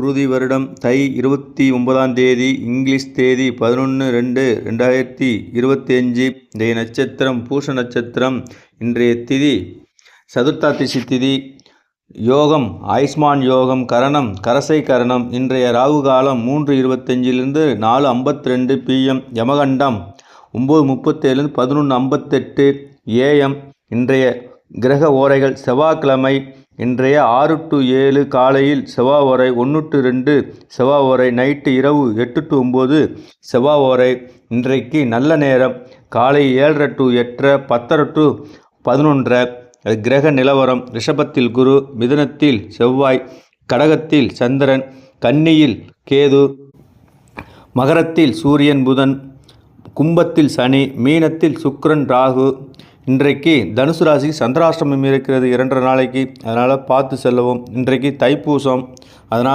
குருதி வருடம் தை 29ஆம் தேதி, இங்கிலீஷ் தேதி 11/2/2025. இன்றைய நட்சத்திரம் பூச நட்சத்திரம். இன்றைய திதி சதுர்த்தாதிசி திதி. யோகம் ஆயுஷ்மான் யோகம். கரணம் கரசை கரணம். இன்றைய ராகு காலம் 3:25 4:52 PM. யமகண்டம் 9:37 11:58 AM. இன்றைய கிரக ஓரைகள் செவ்வாய்க்கிழமை இன்றைய 6 to 7 காலையில் செவ்வாய் ஓரை, 1 to 2 செவ்வாய் ஓரை, நைட்டு இரவு 8 to 9 செவ்வாய் ஓரை. இன்றைக்கு நல்ல நேரம் காலை 7:30 to 8:30, 10:30 to 11:30. கிரக நிலவரம்: ரிஷபத்தில் குரு, மிதுனத்தில் செவ்வாய், கடகத்தில் சந்திரன், கன்னியில் கேது, மகரத்தில் சூரியன் புதன், கும்பத்தில் சனி, மீனத்தில் சுக்கிரன் ராகு. இன்றைக்கு தனுசு ராசிக்கு சந்திராஷ்டமம் இருக்கிறது 2.5 நாளைக்கு, அதனால் பார்த்து செல்லவும். இன்றைக்கு தைப்பூசம், அதனால்